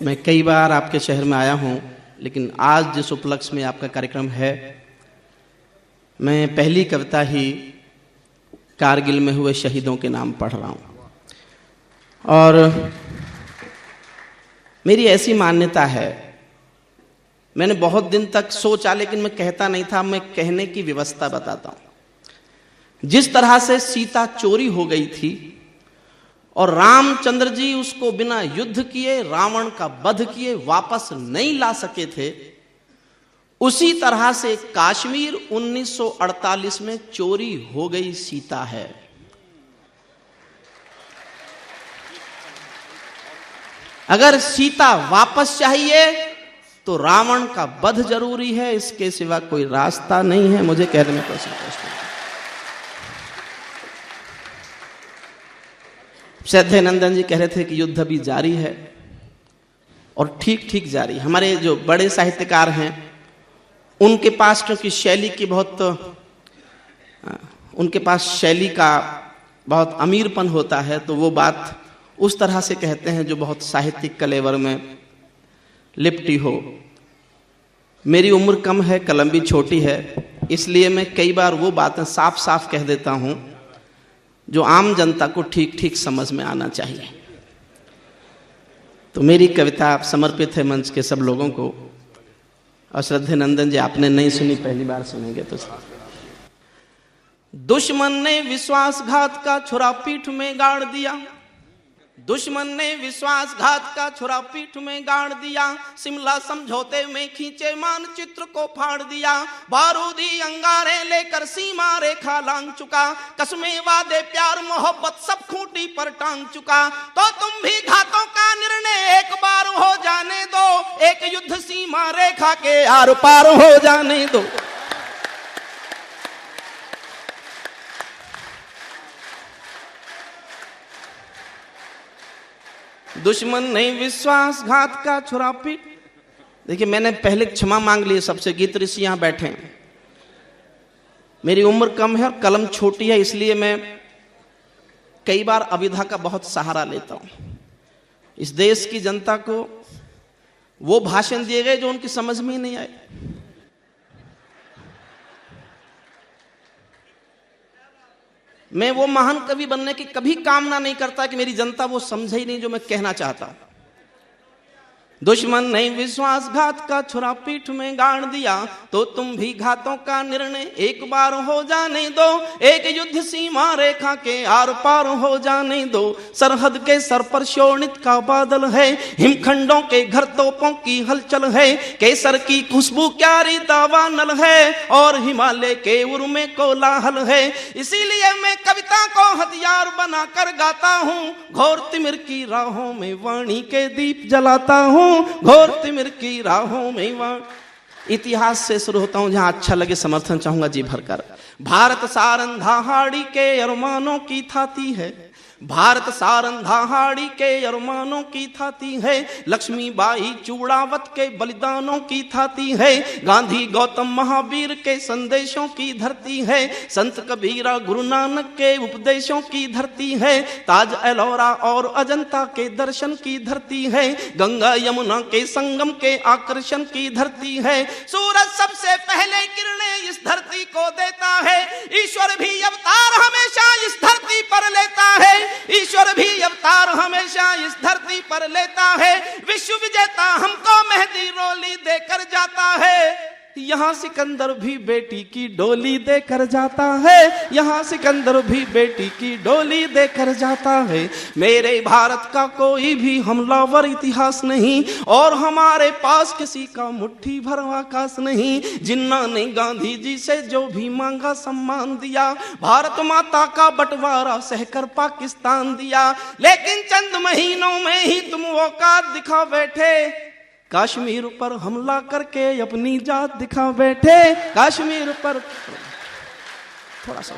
मैं कई बार आपके शहर में आया हूँ, लेकिन आज जिस उपलक्ष्य में आपका कार्यक्रम है, मैं पहली कविता ही कारगिल में हुए शहीदों के नाम पढ़ रहा हूँ। और मेरी ऐसी मान्यता है, मैंने बहुत दिन तक सोचा लेकिन मैं कहता नहीं था, मैं कहने की व्यवस्था बताता हूँ। जिस तरह से सीता चोरी हो गई थी और रामचंद्र जी उसको बिना युद्ध किए, रावण का वध किए वापस नहीं ला सके थे, उसी तरह से कश्मीर 1948 में चोरी हो गई सीता है। अगर सीता वापस चाहिए तो रावण का वध जरूरी है, इसके सिवा कोई रास्ता नहीं है। मुझे कहने में कोई संकोच नहीं। श्रद्धेय नंदन जी कह रहे थे कि युद्ध अभी जारी है, और ठीक ठीक जारी। हमारे जो बड़े साहित्यकार हैं उनके पास क्योंकि शैली की उनके पास शैली का बहुत अमीरपन होता है, तो वो बात उस तरह से कहते हैं जो बहुत साहित्यिक कलेवर में लिपटी हो। मेरी उम्र कम है, कलम भी छोटी है, इसलिए मैं कई बार वो बातें साफ साफ कह देता हूं जो आम जनता को ठीक ठीक समझ में आना चाहिए। तो मेरी कविता समर्पित है मंच के सब लोगों को। और श्रद्धेय नंदन जी, आपने नहीं सुनी, पहली बार सुनेंगे तो। दुश्मन ने विश्वासघात का छुरा पीठ में गाड़ दिया, दुश्मन ने विश्वासघात का छुरा पीठ में गाड़ दिया, शिमला समझौते में खींचे मानचित्र को फाड़ दिया, बारूदी अंगारे लेकर सीमा रेखा लांग चुका, कसमें वादे प्यार मोहब्बत सब खूंटी पर टांग चुका। तो तुम भी घातों का निर्णय एक बार हो जाने दो, एक युद्ध सीमा रेखा के आर पार हो जाने दो। दुश्मन ने विश्वासघात का छुरा पीट। देखिए, मैंने पहले क्षमा मांग ली सबसे, गीत ऋषि यहां बैठे हैं। मेरी उम्र कम है और कलम छोटी है, इसलिए मैं कई बार अविधा का बहुत सहारा लेता हूं। इस देश की जनता को वो भाषण दिए गए जो उनकी समझ में ही नहीं आए। मैं वो महान कवि बनने की कभी कामना नहीं करता कि मेरी जनता वो समझे ही नहीं जो मैं कहना चाहता। दुश्मन ने विश्वासघात का छुरा पीठ में गाड़ दिया, तो तुम भी घातों का निर्णय एक बार हो जाने दो, एक युद्ध सीमा रेखा के आर पार हो जाने दो। सरहद के सर पर शोणित का बादल है, हिमखंडों के घर तोपों की हलचल है, केसर की खुशबू क्यारी दावानल है, और हिमालय के उर्मे कोलाहल है। इसीलिए मैं कविता को हथियार बनाकर गाता हूँ, घोर तिमिर की राहों में वाणी के दीप जलाता हूँ, घोर तिमिर की राहों में वाण। इतिहास से शुरू होता हूं, जहां अच्छा लगे समर्थन चाहूंगा जी भरकर। भारत सारंधाहाड़ी के अरमानों की थाती है, भारत सारंधाहाड़ी के अरमानों की थाती है, लक्ष्मीबाई चूड़ावत के बलिदानों की थाती है, गांधी गौतम महावीर के संदेशों की धरती है, संत कबीरा गुरु नानक के उपदेशों की धरती है, ताज एलोरा और अजंता के दर्शन की धरती है, गंगा यमुना के संगम के आकर्षण की धरती है। सूरज सबसे पहले किरणें इस धरती को देता है, ईश्वर भी अवतार हमेशा इस धरती पर लेता है, ईश्वर भी अवतार हमेशा इस धरती पर लेता है। विश्व विजेता हमको मेहंदी रोली देकर जाता है, यहाँ सिकंदर भी बेटी की डोली देकर जाता है, यहाँ सिकंदर भी बेटी की डोली देकर जाता है। मेरे भारत का कोई भी हमलावर इतिहास नहीं, और हमारे पास किसी का मुट्ठी भर आकाश नहीं। जिन्ना ने गांधी जी से जो भी मांगा सम्मान दिया, भारत माता का बंटवारा सहकर पाकिस्तान दिया, लेकिन चंद महीनों में ही तुम औकात दिखा बैठे, कश्मीर पर हमला करके अपनी जात दिखा बैठे। कश्मीर पर थोड़ा सा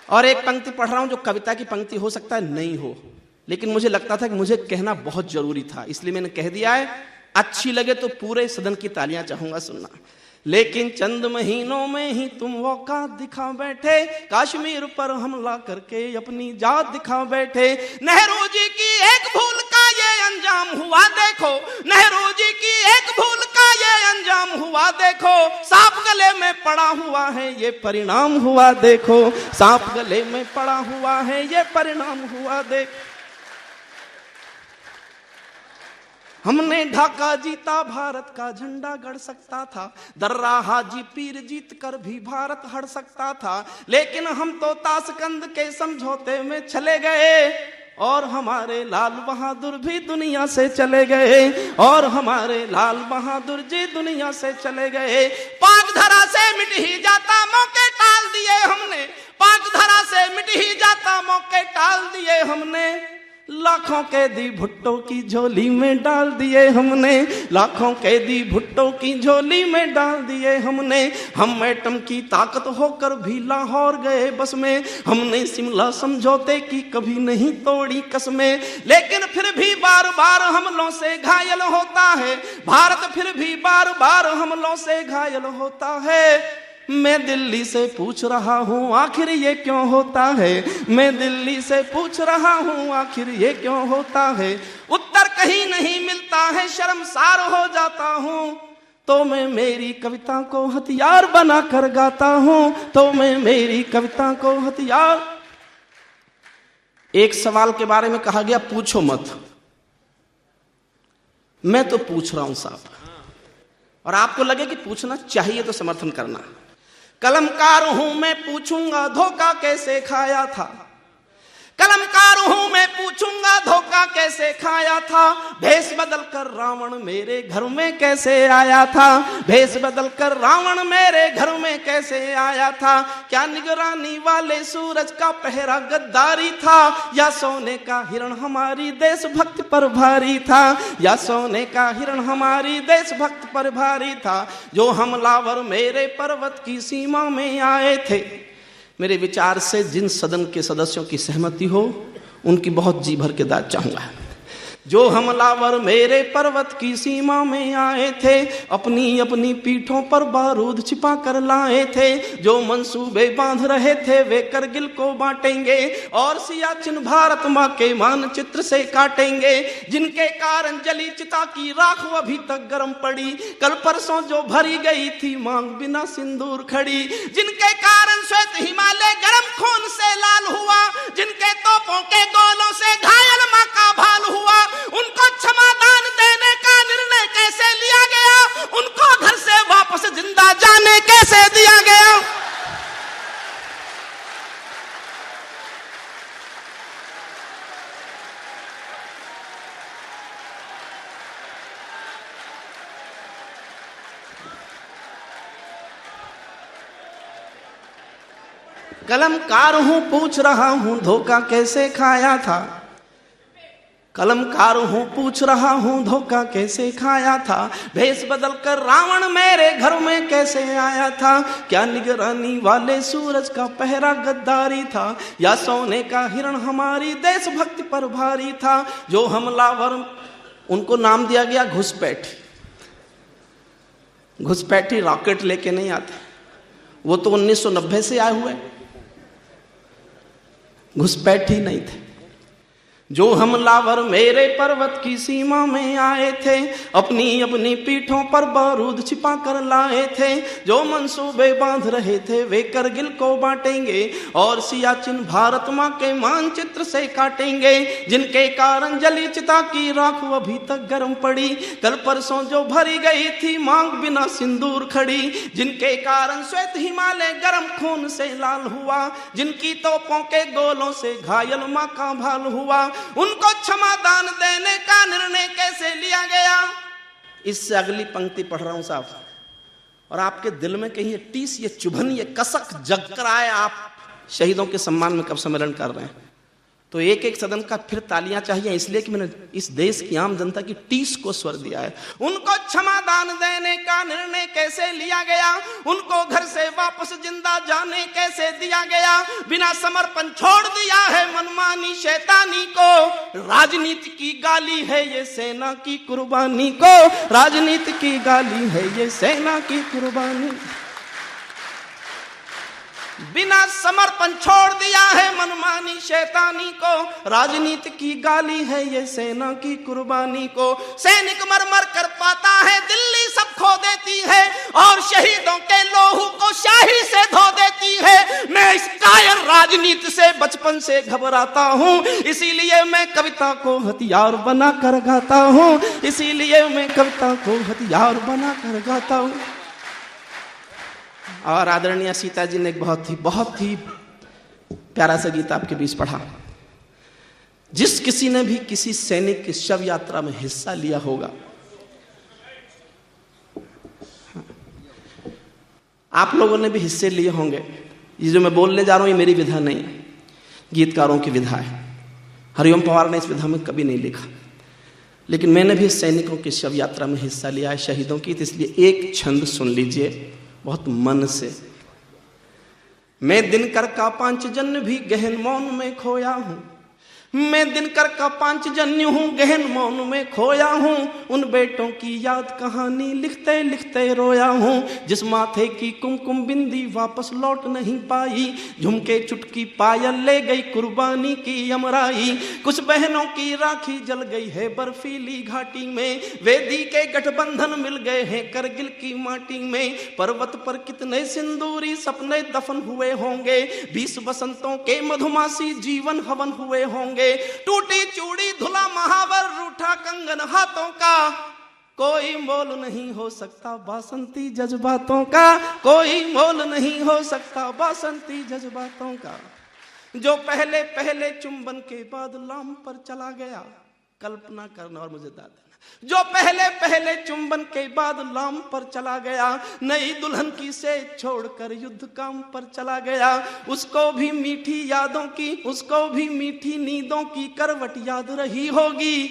और एक पंक्ति पढ़ रहा हूं जो कविता की पंक्ति हो सकता है नहीं हो, लेकिन मुझे लगता था कि मुझे कहना बहुत जरूरी था, इसलिए मैंने कह दिया है। अच्छी लगे तो पूरे सदन की तालियां चाहूंगा सुनना। लेकिन चंद महीनों में ही तुम औकात दिखा बैठे, कश्मीर पर हमला करके अपनी जात दिखा बैठे। नेहरू जी की एक भूल का ये अंजाम देखो, नेहरू जी की एक भूल का ये अंजाम हुआ देखो, सांप गले में पड़ा हुआ है ये परिणाम हुआ देखो, सांप गले में पड़ा हुआ है ये परिणाम हुआ देखो। हमने ढाका जीता, भारत का झंडा गड़ सकता था, दर्रा हाजी पीर जीत कर भी भारत हट सकता था, लेकिन हम तो ताशकंद के समझौते में चले गए और हमारे लाल बहादुर भी दुनिया से चले गए, और हमारे लाल बहादुर जी दुनिया से चले गए। पाक धरा से मिट ही जाता मौके टाल दिए हमने, पाक धरा से मिट ही जाता मौके टाल दिए हमने, लाखों कैदी भुट्टो की झोली में डाल दिए हमने, लाखों कैदी भुट्टो की झोली में डाल दिए हमने। हम एटम की ताकत होकर भी लाहौर गए बस में, हमने शिमला समझौते की कभी नहीं तोड़ी कसमें, लेकिन फिर भी बार बार हमलों से घायल होता है भारत, फिर भी बार बार हमलों से घायल होता है। मैं दिल्ली से पूछ रहा हूँ आखिर ये क्यों होता है, मैं दिल्ली से पूछ रहा हूँ आखिर ये क्यों होता है, उत्तर कहीं नहीं मिलता है, शर्मसार हो जाता हूँ, तो मैं मेरी कविता को हथियार बना कर गाता हूँ, तो मैं मेरी कविता को हथियार। एक सवाल के बारे में कहा गया पूछो मत, मैं तो पूछ रहा हूं साहब, और आपको लगे कि पूछना चाहिए तो समर्थन करना। कलमकार हूं मैं पूछूंगा धोखा कैसे खाया था, कलमकार हूं मैं पूछूंगा धोखा कैसे खाया था, भेष बदल कर रावण मेरे घर में कैसे आया था, भेष बदल कर रावण मेरे घर में कैसे आया था, क्या निगरानी वाले सूरज का पहरा गद्दारी था, या सोने का हिरण हमारी देशभक्त पर भारी था, या सोने का हिरण हमारी देशभक्त पर भारी था, जो हमलावर मेरे पर्वत की सीमा में आए थे। मेरे विचार से जिन सदन के सदस्यों की सहमति हो उनकी बहुत जी भर के दाद चाहूंगा। जो हमलावर मेरे पर्वत की सीमा में आए थे, अपनी अपनी पीठों पर बारूद छिपा कर लाए थे, जो मंसूबे बांध रहे थे वे करगिल को बांटेंगे और सियाचिन भारत माँ के मानचित्र से काटेंगे, जिनके कारण जली चिता की राख अभी तक गर्म पड़ी, कल परसों जो भरी गई थी मांग बिना सिंदूर खड़ी, जिनके कारण श्वेत हिमालय गर्म खून से लाल हुआ, जिनके तोपों के गोलों से घायल माँ का भाल हुआ, उनको क्षमादान देने का निर्णय कैसे लिया गया, उनको घर से वापस जिंदा जाने कैसे दिया गया। कलमकार हूं पूछ रहा हूं धोखा कैसे खाया था, कलमकार हूं पूछ रहा हूं धोखा कैसे खाया था, भेष बदल कर रावण मेरे घर में कैसे आया था, क्या निगरानी वाले सूरज का पहरा गद्दारी था, या सोने का हिरण हमारी देशभक्ति पर भारी था, जो हमलावर उनको नाम दिया गया घुसपैठी। घुसपैठी रॉकेट लेके नहीं आते, वो तो 1990 से आए हुए, घुसपैठी नहीं थे। जो हमलावर मेरे पर्वत की सीमा में आए थे, अपनी अपनी पीठों पर बारूद छिपा कर लाए थे, जो मंसूबे बांध रहे थे वे करगिल को बांटेंगे और सियाचिन भारत माँ के मानचित्र से काटेंगे, जिनके कारण जली चिता की राख अभी तक गर्म पड़ी, कल परसों जो भरी गई थी मांग बिना सिंदूर खड़ी, जिनके कारण श्वेत हिमालय गर्म खून से लाल हुआ, जिनकी तोपों के गोलों से घायल माँ का भाल हुआ, उनको क्षमादान देने का निर्णय कैसे लिया गया। इससे अगली पंक्ति पढ़ रहा हूं साहब, और आपके दिल में कहीं ये टीस, ये चुभन, ये कसक जग कर आए। आप शहीदों के सम्मान में कब सम्मेलन कर रहे हैं, तो एक एक सदन का फिर तालियां चाहिए, इसलिए कि मैंने इस देश की आम जनता की टीस को स्वर दिया है। उनको क्षमादान देने का निर्णय कैसे लिया गया, उनको घर से वापस जिंदा जाने कैसे दिया गया, बिना समर्पण छोड़ दिया है मनमानी शैतानी को, राजनीति की गाली है ये सेना की कुर्बानी को, राजनीति की गाली है ये सेना की कुर्बानी। बिना समर्पण छोड़ दिया है मनमानी शैतानी को। राजनीति की गाली है ये सेना की कुर्बानी को। सैनिक मर मर कर पाता है, दिल्ली सब खो देती है, और शहीदों के लोहू को शाही से धो देती है। मैं इस कायर राजनीति से बचपन से घबराता हूँ, इसीलिए मैं कविता को हथियार बना कर गाता हूँ, इसीलिए मैं कविता को हथियार बना कर गाता हूँ। और आदरणीय सीता जी ने एक बहुत ही प्यारा सा गीत आपके बीच पढ़ा। जिस किसी ने भी किसी सैनिक की शव यात्रा में हिस्सा लिया होगा, आप लोगों ने भी हिस्से लिए होंगे। ये जो मैं बोलने जा रहा हूं ये मेरी विधा नहीं है, गीतकारों की विधा है। हरिओम पवार ने इस विधा में कभी नहीं लिखा, लेकिन मैंने भी सैनिकों की शव यात्रा में हिस्सा लिया है, शहीदों की। इसलिए एक छंद सुन लीजिए बहुत मन से। मैं दिनकर का पांचजन्य भी गहन मौन में खोया हूं, मैं दिनकर का पांचजन्य हूं, गहन मौन में खोया हूं। उन बेटों की याद कहानी लिखते लिखते रोया हूं, जिस माथे की कुमकुम बिंदी वापस लौट नहीं पाई। झुमके चुटकी पायल ले गई कुर्बानी की अमराई। कुछ बहनों की राखी जल गई है बर्फीली घाटी में, वेदी के गठबंधन मिल गए हैं करगिल की माटी में। पर्वत पर कितने सिंदूरी सपने दफन हुए होंगे, 20 बसंतों के मधुमासी जीवन हवन हुए होंगे। टूटी चूड़ी धुला महावर रूठा कंगन हाथों का, कोई मोल नहीं हो सकता बासंती जज्बातों का, कोई मोल नहीं हो सकता बासंती जज्बातों का। जो पहले पहले चुंबन के बाद लाम पर चला गया, कल्पना करना और मुझे दाद। जो पहले पहले चुंबन के बाद लाम पर चला गया, नई दुल्हन की से छोड़कर युद्ध काम पर चला गया। उसको भी मीठी यादों की, उसको भी मीठी नींदों की करवट याद रही होगी।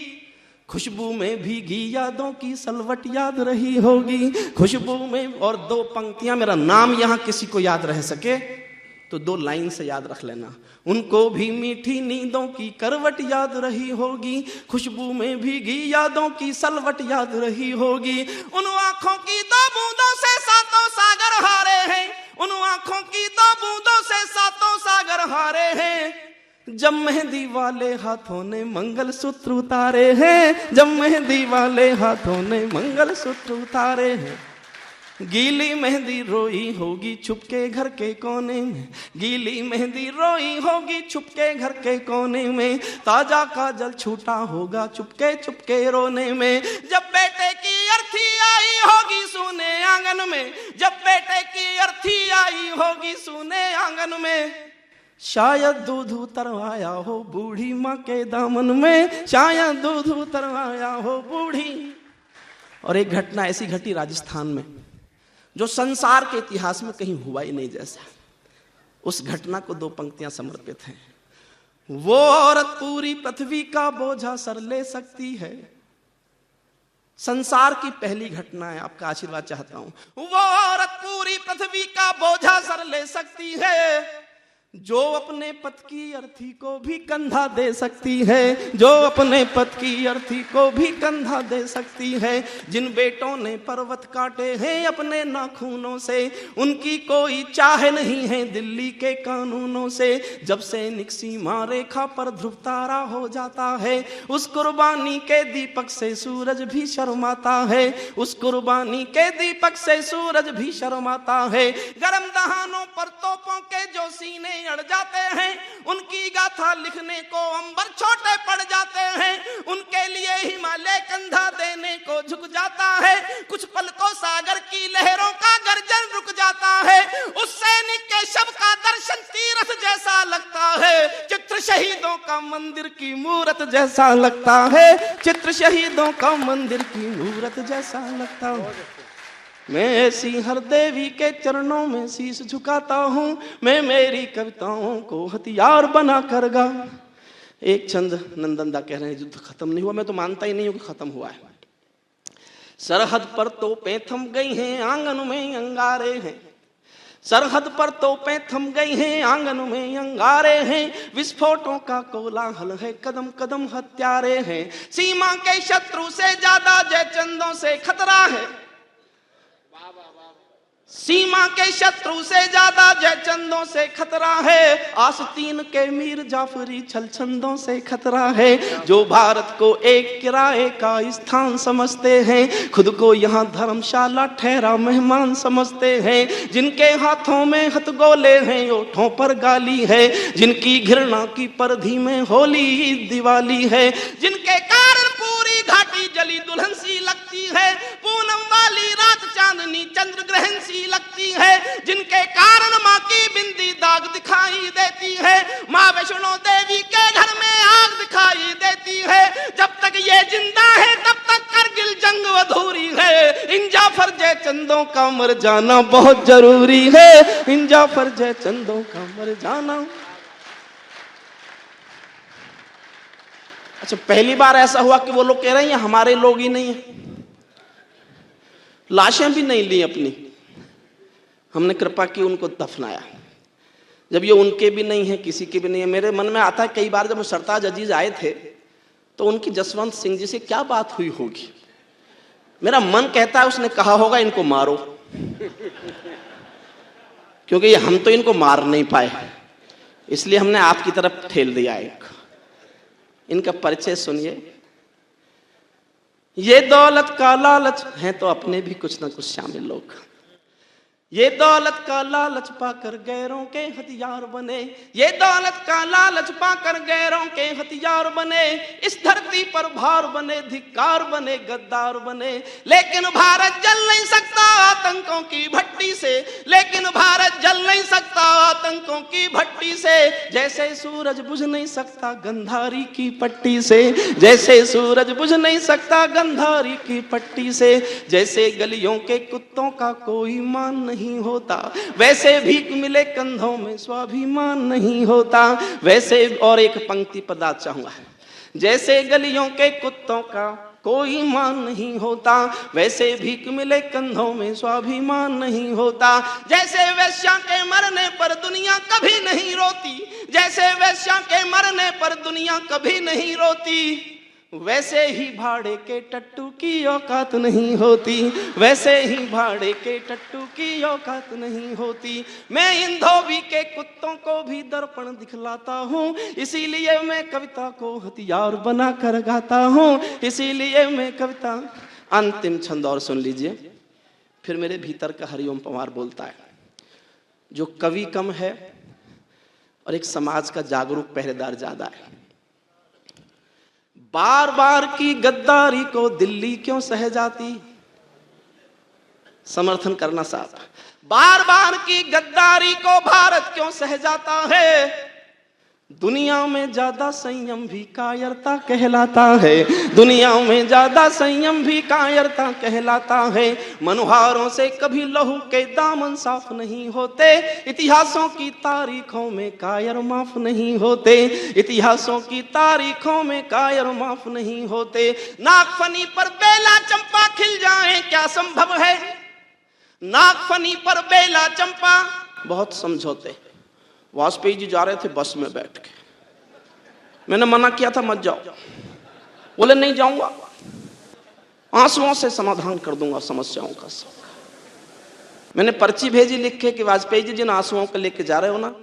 खुशबू में भीगी यादों की सलवट याद रही होगी, खुशबू में। और 2 पंक्तियां, मेरा नाम यहां किसी को याद रह सके तो 2 लाइन से याद रख लेना। उनको भी मीठी नींदों की करवट याद रही होगी, खुशबू में भीगी यादों की सलवट याद रही होगी। उन आंखों की 2 बूंदों से 7 सागर हारे हैं, उन आंखों की 2 बूंदों से 7 सागर हारे हैं। जब मेहंदी वाले हाथों ने मंगलसूत्र उतारे हैं, जब मेहंदी वाले हाथों ने मंगलसूत्र उतारे हैं। गीली मेहंदी रोई होगी छुपके घर के कोने में, गीली मेहंदी रोई होगी छुपके घर के कोने में। ताजा काजल छूटा होगा चुपके चुपके रोने में। जब बेटे की अर्थी आई होगी सूने आंगन में, जब बेटे की अर्थी आई होगी सूने आंगन में। शायद दूध उतरवाया हो बूढ़ी माँ के दामन में, शायद दूध उतरवाया हो बूढ़ी। और एक घटना ऐसी घटी राजस्थान में जो संसार के इतिहास में कहीं हुआ ही नहीं जैसा। उस घटना को 2 पंक्तियां समर्पित हैं। वो औरत पूरी पृथ्वी का बोझा सर ले सकती है। संसार की पहली घटना है, आपका आशीर्वाद चाहता हूं। वो औरत पूरी पृथ्वी का बोझा सर ले सकती है, जो अपने पति की अर्थी को भी कंधा दे सकती है, जो अपने पति की अर्थी को भी कंधा दे सकती है। जिन बेटों ने पर्वत काटे हैं अपने नाखूनों से, उनकी कोई चाह नहीं है दिल्ली के कानूनों से। जब सैनिक सीमा रेखा पर ध्रुव तारा हो जाता है, उस कुर्बानी के दीपक से सूरज भी शर्माता है, उस कुर्बानी के दीपक से सूरज भी शर्माता है। गरम दहानों पर तोपों के जो सीने अड़ जाते हैं, उनकी गाथा लिखने को अंबर छोटे पड़ जाते हैं। उनके लिए हिमालय कंधा देने को झुक जाता है, कुछ पल को सागर की लहरों का गर्जन रुक जाता है। उस सैनिक के शव का दर्शन तीर्थ जैसा लगता है, चित्र शहीदों का मंदिर की मूरत जैसा लगता है, चित्र शहीदों का मंदिर की मूरत जैसा लगता है। मैं ऐसी हर देवी के चरणों में शीश झुकाता हूँ, मैं मेरी कविताओं को हथियार बना कर गा। एक छंद नंदनदा कह रहे हैं युद्ध खत्म नहीं हुआ, मैं तो मानता ही नहीं हूँ कि खत्म हुआ है। सरहद पर तोपें थम गई हैं, आंगन में अंगारे हैं, सरहद पर तोपें थम गई हैं, आंगन में अंगारे हैं। विस्फोटों का कोलाहल है, कदम कदम हत्यारे हैं। सीमा के शत्रु से ज्यादा जयचंदों से खतरा है, सीमा के शत्रु से ज्यादा जयचंदों से खतरा है, आस्तीन के मीर जाफरी छलछंदों से खतरा है। जो भारत को एक किराए का स्थान समझते हैं, खुद को यहाँ धर्मशाला ठहरा मेहमान समझते हैं। जिनके हाथों में हथगोले हैं, ओठों पर गाली है, जिनकी घृणा की परधी में होली दिवाली है, जिनके कारण पूरी घाटी जली दुल्हन सी लगती है, पूनम वाली रात चांदनी चंद्र ग्रहण सी लगती है, जिनके कारण माँ की बिंदी दाग दिखाई देती है, माँ वैष्णो देवी के घर में आग दिखाई देती है। जब तक ये जिंदा है तब तक करगिल जंग अधूरी है। इन जाफर जयचंदों का मर जाना बहुत जरूरी है, इन जाफर जयचंदों का मर जाना। अच्छा, पहली बार ऐसा हुआ कि वो लोग कह रहे हैं ये हमारे लोग ही नहीं है। लाशें भी नहीं ली अपनी, हमने कृपा की उनको दफनाया। जब ये उनके भी नहीं है, किसी के भी नहीं है। मेरे मन में आता है कई बार जब सरताज अजीज आए थे तो उनकी जसवंत सिंह जी से क्या बात हुई होगी। मेरा मन कहता है उसने कहा होगा इनको मारो, क्योंकि हम तो इनको मार नहीं पाए, इसलिए हमने आपकी तरफ ठेल दिया। एक इनका परिचय सुनिए। ये दौलत का लालच है तो अपने भी कुछ ना कुछ शामिल लोग। ये दौलत का लालच पाकर गैरों के हथियार बने, ये दौलत का लालच पाकर गैरों के हथियार बने, इस धरती पर भार बने, धिक्कार बने, गद्दार बने। लेकिन भारत जल नहीं सकता आतंकों की भट्टी से, लेकिन भारत जल नहीं सकता आतंकों की भट्टी से। जैसे सूरज बुझ नहीं सकता गंधारी की पट्टी से, जैसे सूरज बुझ नहीं सकता गंधारी की पट्टी से। जैसे गलियों के कुत्तों का कोई मान नहीं होता, वैसे भीख मिले कंधों में स्वाभिमान नहीं होता। वैसे और एक पंक्ति पढ़ना चाहूंगा। जैसे गलियों के कुत्तों का कोई मान नहीं होता, वैसे भीख मिले कंधों में स्वाभिमान नहीं होता। जैसे वेश्या के मरने पर दुनिया कभी नहीं रोती, जैसे वेश्या के मरने पर दुनिया कभी नहीं रोती, वैसे ही भाड़े के टट्टू की औकात नहीं होती, वैसे ही भाड़े के टट्टू की औकात नहीं होती। मैं इन धोबी के कुत्तों को भी दर्पण दिखलाता हूँ, इसीलिए मैं कविता को हथियार बना कर गाता हूँ, इसीलिए मैं कविता। अंतिम छंद और सुन लीजिए, फिर मेरे भीतर का हरिओम पंवार बोलता है। जो कवि कम है और एक समाज का जागरूक पहरेदार ज्यादा है। बार बार की गद्दारी को दिल्ली क्यों सह जाती, समर्थन करना साहब। बार बार की गद्दारी को भारत क्यों सह जाता है। दुनिया में ज्यादा संयम भी कायरता कहलाता है, दुनिया में ज्यादा संयम भी कायरता कहलाता है। मनुहारों से कभी लहू के दामन साफ नहीं होते, इतिहासों की तारीखों में कायर माफ नहीं होते, इतिहासों की तारीखों में कायर माफ नहीं होते। नागफनी पर बेला चंपा खिल जाए क्या संभव है, नागफनी पर बेला चंपा। बहुत समझौते। वाजपेयी जी जा रहे थे बस में बैठ के, मैंने मना किया था मत जाओ, बोले नहीं जाऊंगा, आंसुओं से समाधान कर दूंगा समस्याओं का सब। मैंने पर्ची भेजी लिख के कि वाजपेयी जी जिन आंसुओं को लेके जा रहे हो ना,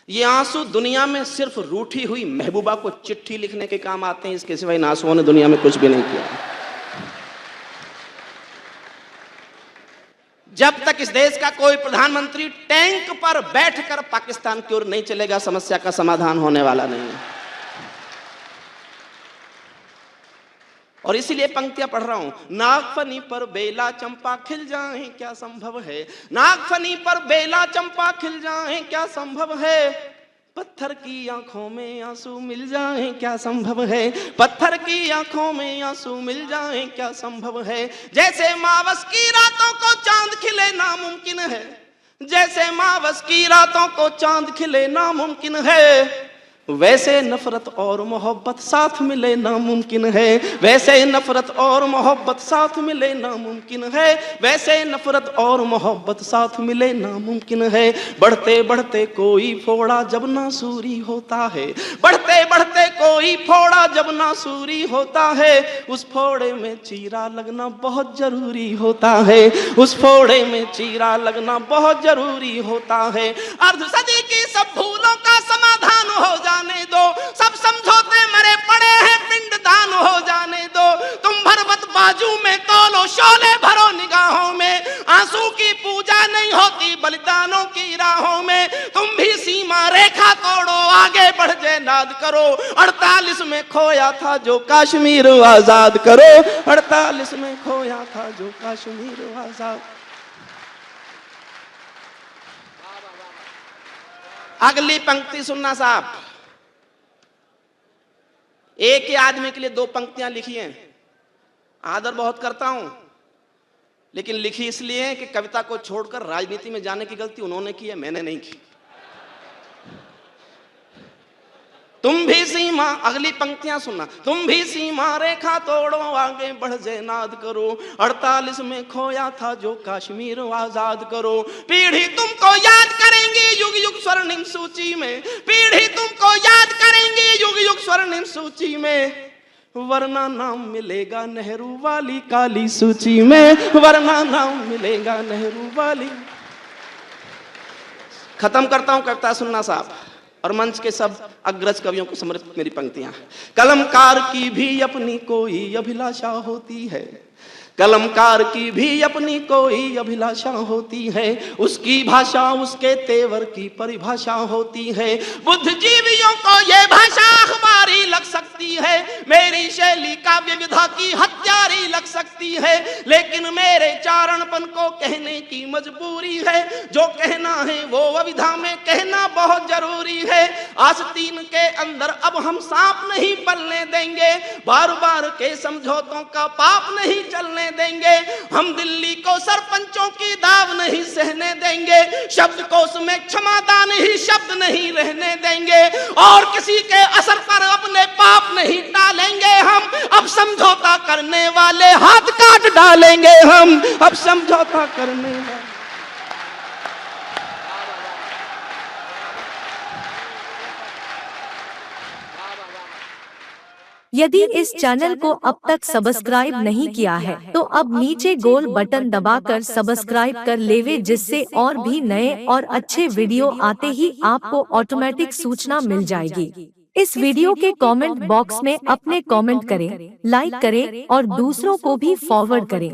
ये आंसू दुनिया में सिर्फ रूठी हुई महबूबा को चिट्ठी लिखने के काम आते हैं, इसके सिवा इन आंसुओं ने दुनिया में कुछ भी नहीं किया। जब तक इस देश का कोई प्रधानमंत्री टैंक पर बैठकर पाकिस्तान की ओर नहीं चलेगा, समस्या का समाधान होने वाला नहीं है। और इसीलिए पंक्तियां पढ़ रहा हूं। नागफनी पर बेला चंपा खिल जाए क्या संभव है, नागफनी पर बेला चंपा खिल जाए क्या संभव है। पत्थर की आंखों में आंसू मिल जाए क्या संभव है, पत्थर की आंखों में आंसू मिल जाए क्या संभव है। जैसे मावस की रातों को चांद खिले नामुमकिन है, जैसे मावस की रातों को चांद खिले नामुमकिन है। वैसे नफरत और मोहब्बत साथ मिले नामुमकिन है, वैसे नफरत और मोहब्बत साथ मिले नामुमकिन है, वैसे नफरत और मोहब्बत साथ मिले नामुमकिन है। बढ़ते बढ़ते कोई फोड़ा जब नासूरी होता है, बढ़ते बढ़ते कोई फोड़ा जब नासूरी होता है, उस फोड़े में चीरा लगना बहुत जरूरी होता है, उस फोड़े में चीरा लगना बहुत जरूरी होता है। अर्ध सदी की सब भूलों का समाधान हो जाने दो, सब समझौते मरे पड़े हैं पिंडदान हो जाने दो। तुम भरबत बाजू में तोलो शोले भरो निगाहों में, आंसू की पूजा नहीं होती बलिदानों की राहों में। तुम भी सीमा रेखा तोड़ो आगे बढ़ जिहाद करो, 48 में खोया था जो कश्मीर आजाद करो, 48 में खोया था जो कश्मीर आजाद। अगली पंक्ति सुनना साहब, एक ही आदमी के लिए दो पंक्तियां लिखी हैं। आदर बहुत करता हूं, लेकिन लिखी इसलिए कि कविता को छोड़कर राजनीति में जाने की गलती उन्होंने की है, मैंने नहीं की। तुम भी सीमा, अगली पंक्तियां सुनना, तुम भी सीमा रेखा तोड़ो आगे बढ़ जिहाद करो, 48 में खोया था जो कश्मीर आजाद करो। पीढ़ी तुमको याद करेंगी युग युग स्वर्णिम सूची में, पीढ़ी तुमको याद करेंगी युग युग स्वर्णिम सूची में, वरना नाम मिलेगा नेहरू वाली काली सूची में, वरना नाम मिलेगा नेहरू वाली। खत्म करता हूं कविता, सुनना साहब, और मंच के सब अग्रज कवियों को समर्पित मेरी पंक्तियां। कलमकार की भी अपनी कोई अभिलाषा होती है, कलमकार की भी अपनी कोई अभिलाषा होती है, उसकी भाषा उसके तेवर की परिभाषा होती है। बुद्धिजीवियों को ये भाषा अखबारी लग सकती है, मेरी शैली काव्य विधा की हत्यारी लग सकती है, लेकिन मेरे चारणपन को कहने की मजबूरी है। जो कहना है वो अविधा में कहना बहुत जरूरी है। आस्तीन के अंदर अब हम सांप नहीं पलने देंगे, बार बार के समझौतों का पाप नहीं चलने देंगे। हम दिल्ली को सरपंचों की दाव नहीं सहने देंगे, शब्दकोश में क्षमादान ही शब्द नहीं रहने देंगे, और किसी के असर पर अपने पाप नहीं डालेंगे हम। अब समझौता करने वाले हाथ काट डालेंगे हम, अब समझौता करने वाले। यदि इस चैनल को अब तक सब्सक्राइब नहीं किया है तो अब नीचे गोल बटन दबाकर सब्सक्राइब कर लेवे, जिससे और भी नए और अच्छे वीडियो आते ही आपको ऑटोमेटिक सूचना मिल जाएगी। इस वीडियो के कमेंट बॉक्स में अपने कमेंट करें, लाइक करें और दूसरों को भी फॉरवर्ड करें।